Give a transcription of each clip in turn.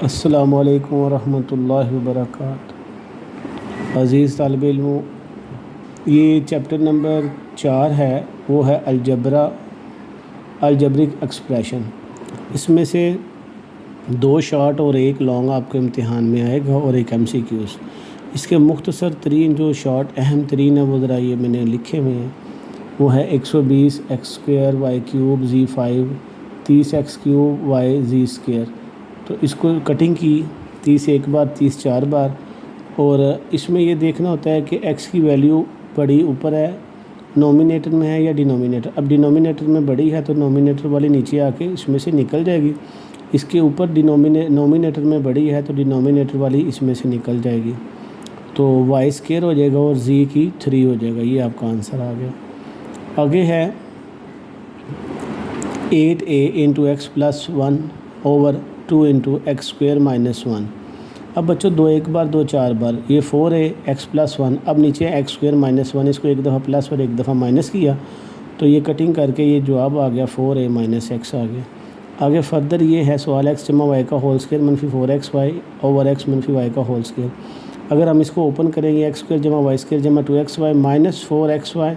अस्सलामु अलैकुम वरहमतुल्लाहि वबरकातुहू। अज़ीज़ तालिब इल्मों, ये चैप्टर नंबर 4 है, वो है अलजब्रिक एक्सप्रेशन। इसमें से 2 शॉर्ट और 1 लॉन्ग आपके इम्तिहान में आएगा और एक MCQs। इसके मुख्तसर तरीन जो शॉर्ट अहम तरीन है वो ज़रा ये मैंने लिखे हुए हैं। वो है 120 x² y³ z5 30 x³ y z²। तो इसको कटिंग की 30 एक बार 30 4 बार, और इसमें ये देखना होता है कि x की वैल्यू बड़ी ऊपर है, नोमिनेटर में है या डिनोमिनेटर। अब डिनोमिनेटर में बड़ी है तो नोमिनेटर वाली नीचे आके इसमें से निकल जाएगी। इसके ऊपर नोमिनेटर में बड़ी है तो डिनोमिनेटर वाली इसमें से निकल जाएगी। तो y² हो जाएगा और z की 3 हो जाएगा। ये आपका आंसर आ गया। आगे है 8a into x + 1 over 2 into x² - 1। अब बच्चों 2 एक बार 2 4 बार, ये 4a x + 1। अब नीचे x² - 1, इसको एक दफ़ा प्लस और एक दफ़ा माइनस किया तो ये कटिंग करके ये जवाब आ गया 4a - x आ गया। आगे फर्दर ये है सवाल x जमा y का whole square - 4xy over x - y का होल स्क्वायर। अगर हम इसको ओपन करेंगे x² जमा y² जमा 2xy - 4xy।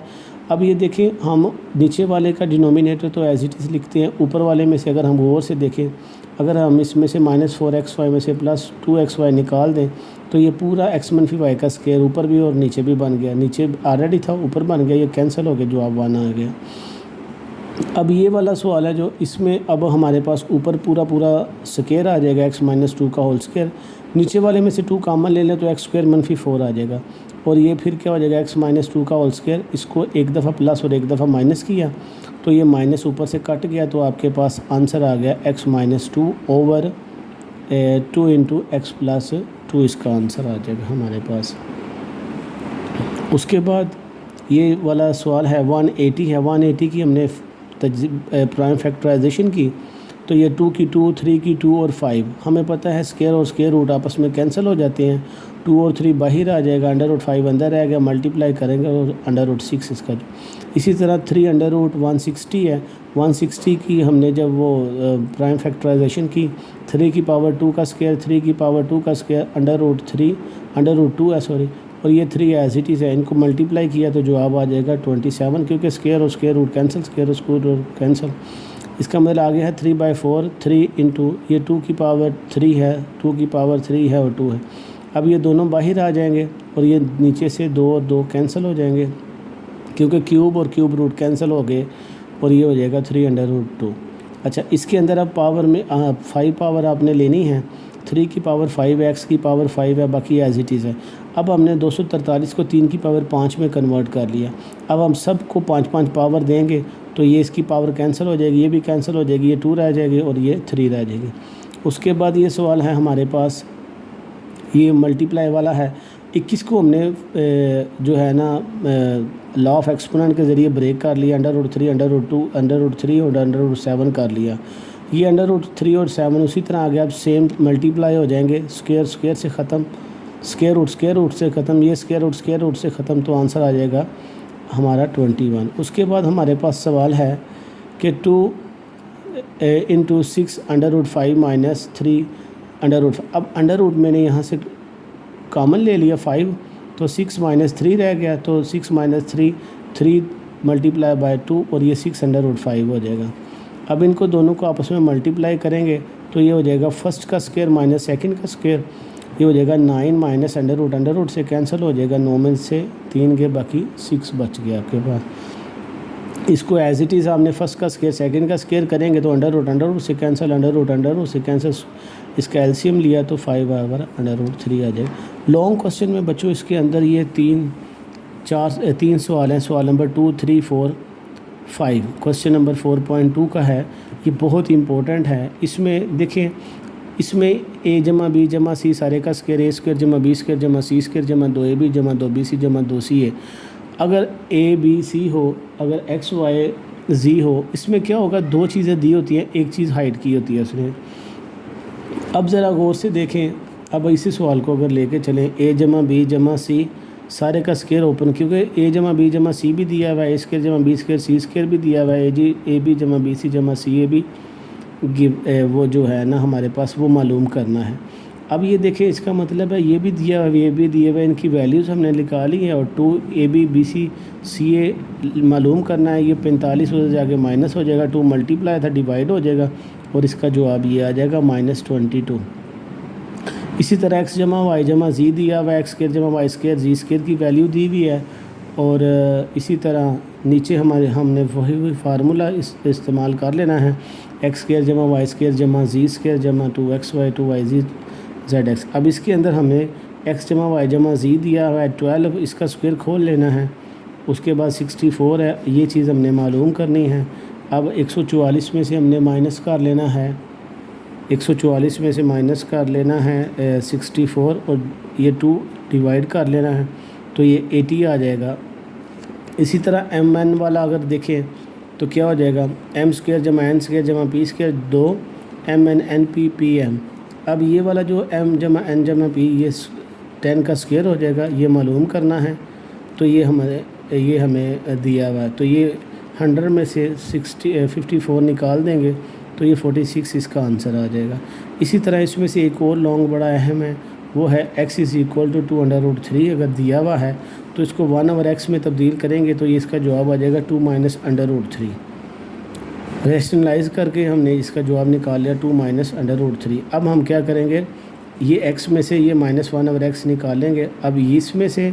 अब ये देखें, हम नीचे वाले का डिनोमिनेटर तो एज इट इज़ लिखते हैं, ऊपर वाले में से अगर हम गौर से देखें, अगर हम इसमें से -4xy में से +2xy निकाल दें तो ये पूरा x - y का स्क्वायर ऊपर भी और नीचे भी बन गया। नीचे ऑलरेडी था, ऊपर बन गया, ये कैंसिल हो गया, जवाब 1 आ गया। अब ये वाला सवाल है जो इसमें अब हमारे पास ऊपर पूरा स्क्वायर आ जाएगा x - 2 का होल स्क्वायर। नीचे वाले में से 2 कॉमन ले लें तो x² - 4 आ जाएगा। और ये फिर क्या हो जाएगा x - 2 का होल स्क्वायर। इसको एक दफ़ा प्लस और एक दफ़ा माइनस किया तो ये माइनस ऊपर से कट गया, तो आपके पास आंसर आ गया x - 2 ओवर 2 इंटू x + 2। इसका आंसर आ जाएगा हमारे पास। उसके बाद ये वाला सवाल है 180 है। 180 की हमने प्राइम फैक्टराइजेशन की तो ये 2 की 2, 3 की 2 और 5। हमें पता है स्क्वायर और स्क्वायर रूट आपस में कैंसिल हो जाते हैं। 2 और 3 बाहर आ जाएगा, √5 अंदर आएगा, मल्टीप्लाई करेंगे और √6 इसका जो। इसी तरह 3 √160 है। 160 की हमने जब वो प्राइम फैक्टराइजेशन की, 3 की पावर 2 का स्क्वायर, 3 की पावर 2 का स्क्वायर, √2 है सॉरी, और ये 3 एज इट इज़ है। इनको मल्टीप्लाई किया तो जवाब आ जाएगा 27, क्योंकि स्क्वायर और स्क्वायर रूट कैंसिल, स्क्वायर और स्क्वायर रूट कैंसिल। इसका मतलब आगे है 3/4, 3 इंटू ये 2 की पावर 3 है, 2 की पावर 3 है और 2 है। अब ये दोनों बाहर आ जाएंगे और ये नीचे से 2 और 2 कैंसिल हो जाएंगे, क्योंकि क्यूब और क्यूब रूट कैंसिल हो गए और ये हो जाएगा 3√2। अच्छा, इसके अंदर अब पावर में 5 पावर आपने लेनी है। 3 की पावर 5 है, x की पावर 5 है, बाकी एज इट इज़ है। अब हमने 243 को 3 की पावर 5 में कन्वर्ट कर लिया। अब हम सब को 5-5 पावर देंगे तो ये इसकी पावर कैंसिल हो जाएगी, ये भी कैंसिल हो जाएगी, ये 2 रह जाएगी और ये 3 रह जाएगी। उसके बाद ये सवाल है हमारे पास, ये मल्टीप्लाई वाला है। 21 को हमने जो है ना लॉ ऑफ एक्सपोनेंट के ज़रिए ब्रेक कर लिया, √3, √2, √3 और √7 कर लिया। ये √3 और 7 उसी तरह आ गया। अब सेम मल्टीप्लाई हो जाएंगे, स्क्वायर से ख़त्म, स्क्वायर रूट से ख़त्म, ये स्क्वायर रूट से ख़त्म, तो आंसर आ जाएगा हमारा 21। उसके बाद हमारे पास सवाल है कि 2 इंटू 6 √5 - 3 √5। अब अंडर मैंने यहाँ से कॉमन ले लिया 5, तो 6 - 3 रह गया, तो 6 - 3 3 × 2 और ये 6 √5 हो जाएगा। अब इनको दोनों को आपस में मल्टीप्लाई करेंगे तो ये हो जाएगा फर्स्ट का स्क्वायर माइनस सेकंड का स्क्वायर, ये हो जाएगा 9 - अंडर रूट से कैंसिल हो जाएगा, 9 में से 3 के बाकी 6 बच गया आपके पास। इसको एज इट इज़ आपने फर्स्ट का स्क्वायर सेकंड का स्क्वायर करेंगे तो अंडर रूट से कैंसिल, अंडर रूट से कैंसिल, इसका एलसीएम लिया तो 5 बराबर √3 आ जाएगा। लॉन्ग क्वेश्चन में बच्चों इसके अंदर ये 3 सवाल हैं। सवाल नंबर 2, 3, 4, 5। क्वेश्चन नंबर 4.2 का है, ये बहुत इंपॉर्टेंट है। इसमें देखें, इसमें a जमा b जमा c सारे का स्क्वायर, a² जमा b² जमा c² जमा 2ab जमा 2bc जमा 2ca। अगर a b c हो, अगर x y z हो, इसमें क्या होगा, 2 चीज़ें दी होती हैं, एक चीज़ हाइड की होती है उसने। अब ज़रा गौर से देखें, अब इसी सवाल को अगर लेके चलें, a जमा b जमा c सारे का स्क्वायर ओपन, क्योंकि a जमा b जमा c भी दिया हुआ है, a² जमा b² c² भी दिया हुआ है, a b जमा b c जमा c a b वो जो है ना हमारे पास वो मालूम करना है। अब ये देखें, इसका मतलब है ये भी दिया हुआ ये भी दिए हुए, इनकी वैल्यूज़ हमने निकाली है और 2 AB BC CA मालूम करना है। ये 45 उधर जाके माइनस हो जाएगा, 2 मल्टीप्लाई था डिवाइड हो जाएगा और इसका जवाब ये आ जाएगा -22। इसी तरह x जमा वाई जमा जी दिया हुआ, एक्स स्क्र जमा वाई स्क्र जी स्क्र की वैल्यू दी हुई है। और इसी तरह नीचे हमने वही फार्मूला इस्तेमाल कर लेना है, एक्स स्क्र जमा वाई स्क्र जमा जी स्क्र जमा 2xy 2yz zx। अब इसके अंदर हमें x जमा वाई जमा जी दिया हुआ है 12, इसका स्क्वायर खोल लेना है। उसके बाद 64 है, ये चीज़ हमने मालूम करनी है। अब 144 में से हमने माइनस कर लेना है, 144 में से माइनस कर लेना है 64 और ये 2 डिवाइड कर लेना है तो ये 80 आ जाएगा। इसी तरह mn वाला अगर देखें तो क्या हो जाएगा, m स्क्वायर जमा n स्क्वायर जमा p square 2 mn np pm। अब ये वाला जो m जमा n जमा p ये 10 का स्क्वायर हो जाएगा, ये मालूम करना है। तो ये हमें दिया हुआ है, तो ये 100 में से 54 निकाल देंगे तो ये 46 इसका आंसर आ जाएगा। इसी तरह इसमें से एक और लॉन्ग बड़ा अहम है, वो है x = 2√3। अगर दिया हुआ है तो इसको 1/x में तब्दील करेंगे तो ये इसका जवाब आ जाएगा 2 - √3। रेशनलाइज करके हमने इसका जवाब निकाल लिया 2 - √3। अब हम क्या करेंगे, ये x में से ये -1/x निकालेंगे। अब इसमें से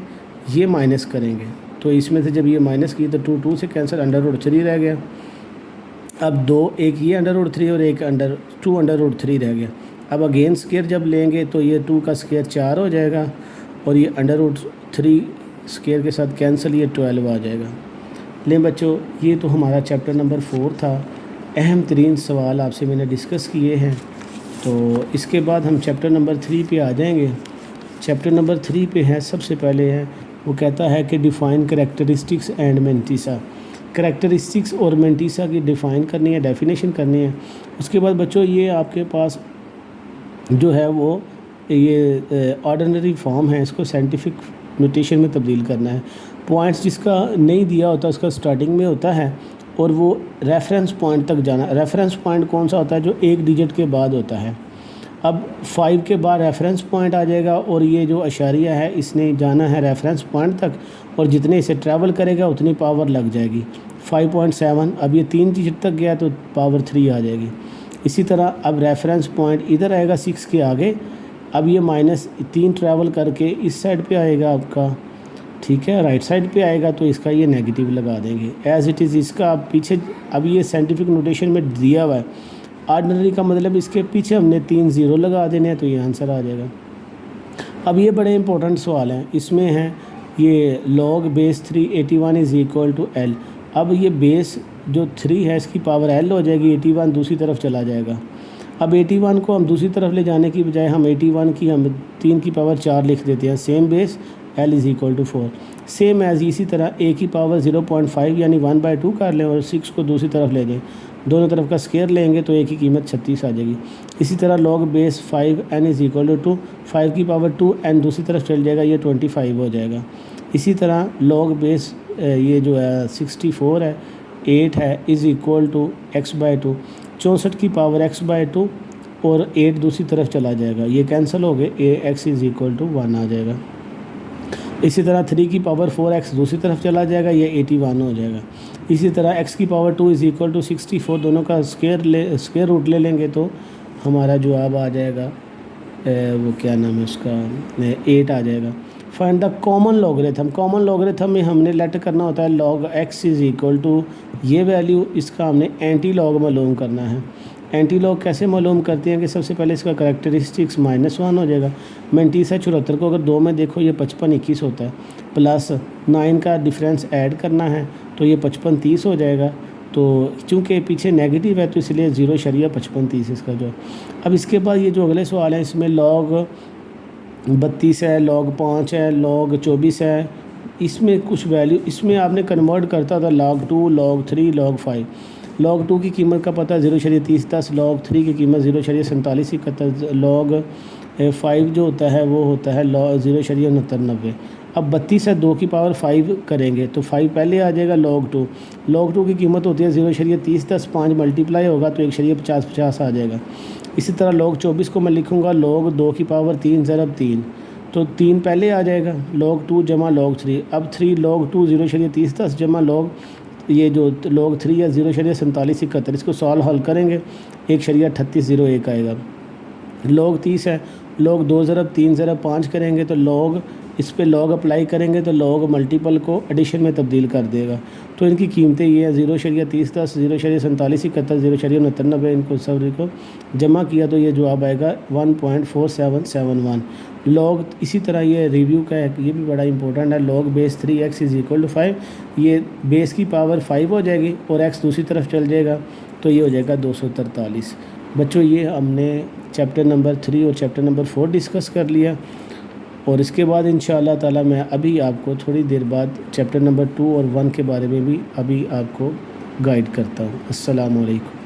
ये माइनस करेंगे, तो इसमें से जब ये माइनस की तो 2 से कैंसिल √3 रह गया। अब एक ये √3 और एक 2√3 रह गया। अब अगेन स्क्वायर जब लेंगे तो ये 2 का स्क्वायर 4 हो जाएगा और ये √3 स्क्वायर के साथ कैंसिल, ये 12 आ जाएगा। लें बच्चों, ये तो हमारा चैप्टर नंबर 4 था। अहम तरीन सवाल आपसे मैंने डिस्कस किए हैं। तो इसके बाद हम चैप्टर नंबर 3 पे आ जाएंगे। चैप्टर नंबर 3 पे है, सबसे पहले है वो कहता है कि define characteristics and mantissa. Characteristics और मेंटिसा की डिफ़ाइन करनी है, डेफिनेशन करनी है। उसके बाद बच्चों ये आपके पास जो है वो ये ऑर्डिनरी फॉर्म है, इसको साइंटिफिक नोटेशन में तब्दील करना है। पॉइंट्स जिसका नहीं दिया होता उसका स्टार्टिंग में होता है और वो रेफरेंस पॉइंट तक जाना। रेफरेंस पॉइंट कौन सा होता है, जो एक डिजिट के बाद होता है। अब 5 के बाद रेफरेंस पॉइंट आ जाएगा और ये जो अशारिया है इसने जाना है रेफरेंस पॉइंट तक और जितने इसे ट्रैवल करेगा उतनी पावर लग जाएगी। 5.7, अब ये 3 डिजिट तक गया तो पावर 3 आ जाएगी। इसी तरह अब रेफरेंस पॉइंट इधर आएगा 6 के आगे, अब ये -3 ट्रैवल करके इस साइड पे आएगा आपका, ठीक है, राइट साइड पे आएगा तो इसका ये नेगेटिव लगा देंगे एज़ इट इज़। इसका अब पीछे, अब ये साइंटिफिक नोटेशन में दिया हुआ है। ऑर्डिनरी का मतलब इसके पीछे हमने 3 0 लगा देने हैं तो ये आंसर आ जाएगा। अब ये बड़े इंपॉर्टेंट सवाल हैं, इसमें है ये log base 3 81 = L। अब ये बेस जो 3 है इसकी पावर L हो जाएगी, 81 दूसरी तरफ चला जाएगा। अब 81 को हम दूसरी तरफ ले जाने की बजाय हम 81 की हम 3 की पावर 4 लिख देते हैं। Same base L = 4। Same as इसी तरह a की पावर 0.5 यानी 1/2 कर लें और 6 को दूसरी तरफ ले जाएं, दोनों तरफ का स्क्वायर लेंगे तो a की कीमत 36 आ जाएगी। इसी तरह log base 5 n = 2, 5 की पावर 2 n दूसरी तरफ चल जाएगा, ये 25 हो जाएगा। इसी तरह log base ये जो है 64 है 8 है = x/2, 64 की पावर x/2 और 8 दूसरी तरफ चला जाएगा, ये कैंसिल हो गए, x = 1 आ जाएगा। इसी तरह 3 की पावर 4x दूसरी तरफ चला जाएगा, ये 81 हो जाएगा। इसी तरह x की पावर 2 = 64, दोनों का स्क्वायर रूट ले लेंगे तो हमारा जवाब आ जाएगा वो क्या नाम है उसका 8 आ जाएगा। Find the common logarithm. Common logarithm में हमने लेट करना होता है log x = ये वैल्यू, इसका हमने एंटी लॉग मालूम करना है। एंटी लॉग कैसे मालूम करते हैं कि सबसे पहले इसका करैक्टरिस्टिक्स -1 हो जाएगा। मेंटिसा 74 को अगर 2 में देखो ये 55 21 होता है, प्लस 9 का डिफरेंस ऐड करना है तो ये 55 30 हो जाएगा। तो चूँकि पीछे नेगेटिव है तो इसलिए 0.55 30 इसका जो। अब इसके बाद ये जो अगले सवाल हैं इसमें log 32 है, log 5 है, log 24 है, इसमें कुछ वैल्यू इसमें आपने कन्वर्ट करता था log 2 log 3 log 5। log 2 की कीमत का पता 0.30 10, log 3 की कीमत 0.47 71, log 5 जो होता है वो होता है 0.69 90। अब 32 है 2 की पावर 5 करेंगे तो 5 पहले आ जाएगा log 2 की कीमत होती है 0.30 10 5 मल्टीप्लाई होगा तो 1.50 आ जाएगा। इसी तरह log 24 को मैं लिखूँगा log 2 की पावर 3 ज़रब 3 तो 3 पहले आ जाएगा log 2 जमा log 3। अब 3 log 2 0.30 10 जमा log ये जो log 3 या 0.4771 इसको सॉल्व हल करेंगे 1.3801 आएगा। log 30 है log 2 ज़रब 3 ज़रब 5 करेंगे तो log इस पे log अप्लाई करेंगे तो log मल्टीपल को एडिशन में तब्दील कर देगा। तो इनकी कीमतें ये हैं 0.30 10 0.4771 0.69 इनको सभी को जमा किया तो ये जवाब आएगा 1.4771 log। इसी तरह ये रिव्यू का है, ये भी बड़ा इंपॉर्टेंट है। log base 3x is equal to 5 ये बेस की पावर 5 हो जाएगी और x दूसरी तरफ चल जाएगा तो ये हो जाएगा 243। बच्चों ये हमने चैप्टर नंबर 3 और चैप्टर नंबर 4 डिस्कस कर लिया और इसके बाद इंशाअल्लाह ताला मैं अभी आपको थोड़ी देर बाद चैप्टर नंबर 2 और 1 के बारे में भी अभी आपको गाइड करता हूँ। अस्सलामु अलैकुम।